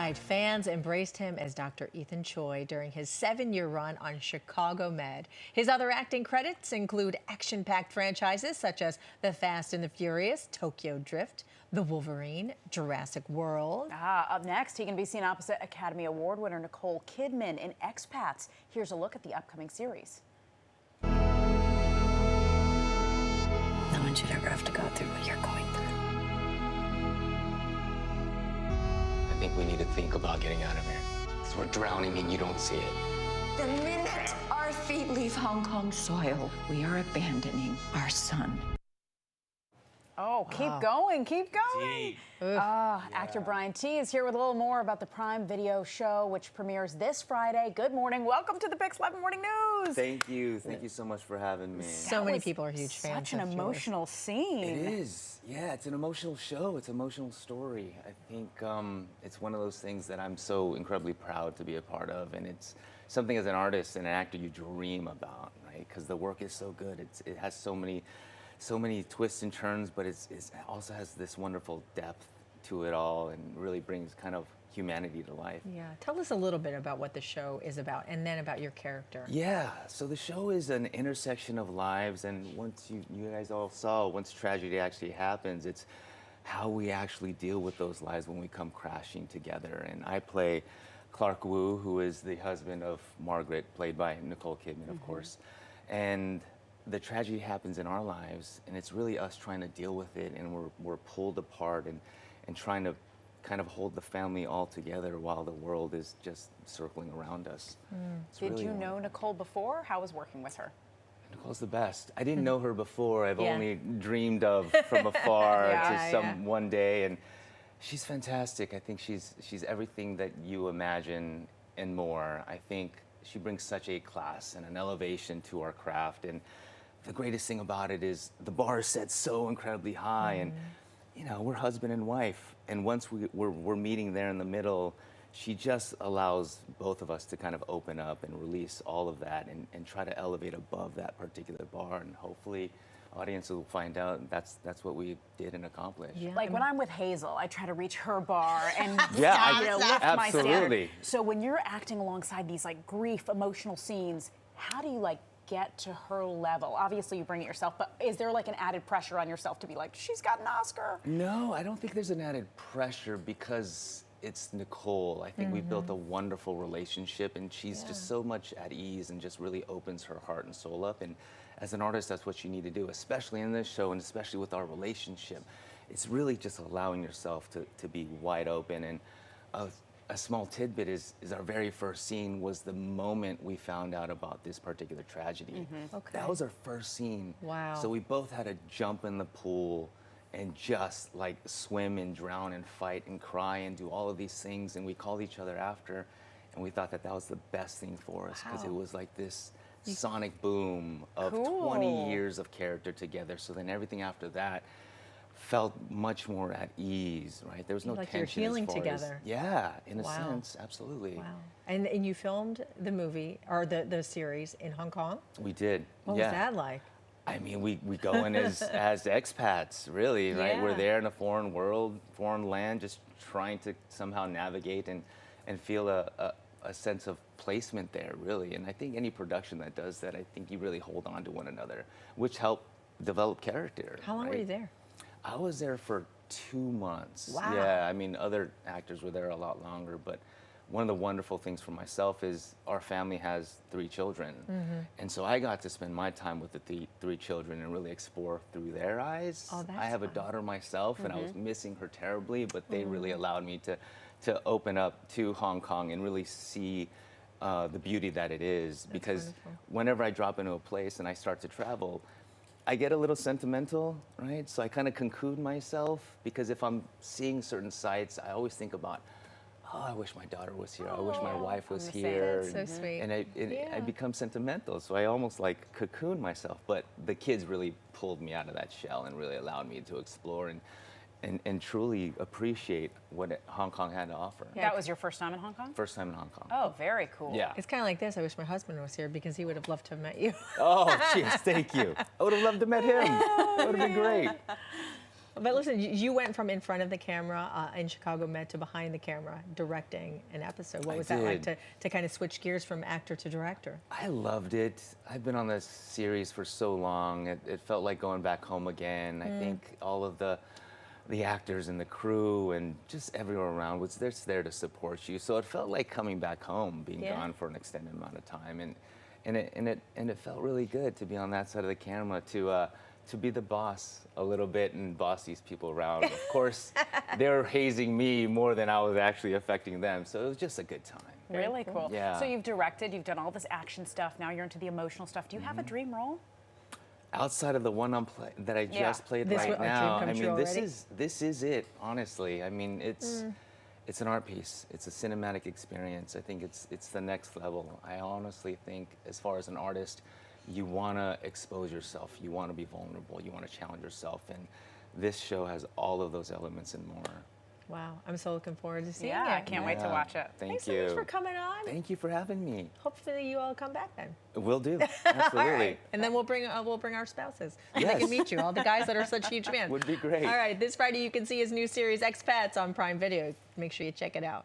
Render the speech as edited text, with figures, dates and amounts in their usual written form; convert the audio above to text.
right, fans embraced him as Dr. Ethan Choi during his 7-year run on Chicago Med. His other acting credits include action-packed franchises such as The Fast and the Furious, Tokyo Drift, The Wolverine, Jurassic World. Up next, he can be seen opposite Academy Award winner Nicole Kidman in Expats. Here's a look at the upcoming series. No one should ever have to go through what you're going through. I think we need to think about getting out of here. Because we're drowning and you don't see it. The minute our feet leave Hong Kong soil, we are abandoning our son. Oh, keep going, keep going. Actor Brian T is here with a little more about the Prime Video show, which premieres this Friday. Good morning. Welcome to the Pix 11 Morning News. Thank you. Thank you so much for having me. So many people are huge fans. Such an emotional scene. It is. Yeah, it's an emotional show. It's an emotional story. I think it's one of those things that I'm so incredibly proud to be a part of. And it's something as an artist and an actor you dream about, right? Because the work is so good. It has so many twists and turns, but it also has this wonderful depth to it all and really brings kind of humanity to life. Yeah, tell us a little bit about what the show is about and then about your character. Yeah, so the show is an intersection of lives, and once you guys all saw, once tragedy actually happens, it's how we actually deal with those lives when we come crashing together. And I play Clark Wu, who is the husband of Margaret, played by Nicole Kidman, of course. And the tragedy happens in our lives, and it's really us trying to deal with it, and we're pulled apart and trying to kind of hold the family all together while the world is just circling around us. Did you know Nicole before? How was working with her? Nicole's the best. I didn't know her before. I've only dreamed of from afar one day, and she's fantastic. I think she's everything that you imagine and more. I think she brings such a class and an elevation to our craft, and the greatest thing about it is the bar is set so incredibly high, and you know, we're husband and wife, and once we're meeting there in the middle, she just allows both of us to kind of open up and release all of that and try to elevate above that particular bar, and hopefully audience will find out that's what we did and accomplished. Yeah. Like when I'm with Hazel, I try to reach her bar and lift my standard. So when you're acting alongside these like grief, emotional scenes, how do you like get to her level? Obviously you bring it yourself, but is there like an added pressure on yourself to be like, she's got an Oscar? No, I don't think there's an added pressure because it's Nicole. I think we've built a wonderful relationship, and she's just so much at ease and just really opens her heart and soul up. And as an artist, that's what you need to do, especially in this show and especially with our relationship. It's really just allowing yourself to be wide open. And a small tidbit is our very first scene was the moment we found out about this particular tragedy. Okay. That was our first scene. Wow. So we both had to jump in the pool and just like swim and drown and fight and cry and do all of these things. And we called each other after, and we thought that was the best thing for us because it was like this sonic boom of 20 years of character together. So then everything after that felt much more at ease, right? There was no like tension. you're healing as far together. In a sense, absolutely. Wow. And you filmed the movie, or the series in Hong Kong? We did. What was that like? I mean, we go in as expats, really, right? We're there in a foreign world, foreign land, just trying to somehow navigate and feel a sense of placement there, really. And I think any production that does that, I think you really hold on to one another, which helped develop character. How long were you there? I was there for 2 months. Wow. Yeah, I mean, other actors were there a lot longer, but one of the wonderful things for myself is our family has 3 children. And so I got to spend my time with the 3 children and really explore through their eyes. Oh, that's I have a daughter myself, and I was missing her terribly, but they really allowed me to open up to Hong Kong and really see the beauty that it is. Because whenever I drop into a place and I start to travel, I get a little sentimental, right? So I kind of cocoon myself, because if I'm seeing certain sites, I always think about, oh, I wish my daughter was here. I wish my wife was here. That's so sweet. And I become sentimental. So I almost like cocoon myself. But the kids really pulled me out of that shell and really allowed me to explore and truly appreciate what Hong Kong had to offer. Yeah. That was your first time in Hong Kong? First time in Hong Kong. Oh, very cool. Yeah. It's kind of like this. I wish my husband was here because he would have loved to have met you. Oh, jeez, thank you. I would have loved to have met him. That would have been great. But listen, you went from in front of the camera in Chicago Med to behind the camera directing an episode. What was that like to kind of switch gears from actor to director? I loved it. I've been on this series for so long. It felt like going back home again. I think all of the actors and the crew and just everyone around was there to support you. So it felt like coming back home, being gone for an extended amount of time, and it felt really good to be on that side of the camera, to be the boss a little bit and boss these people around. Of course, they were hazing me more than I was actually affecting them. So it was just a good time. Really cool. Yeah. So you've directed, you've done all this action stuff. Now you're into the emotional stuff. Do you have a dream role? Outside of the one that I just played right now, I mean, this is it. Honestly, I mean, it's an art piece. It's a cinematic experience. I think it's the next level. I honestly think, as far as an artist, you want to expose yourself. You want to be vulnerable. You want to challenge yourself, and this show has all of those elements and more. Wow, I'm so looking forward to seeing it. Yeah, I can't wait to watch it. Thanks so much for coming on. Thank you for having me. Hopefully you all come back then. Will do. Absolutely. All right. And then we'll bring our spouses. So they can meet you, all the guys that are such huge fans. Would be great. All right, this Friday you can see his new series Expats on Prime Video. Make sure you check it out.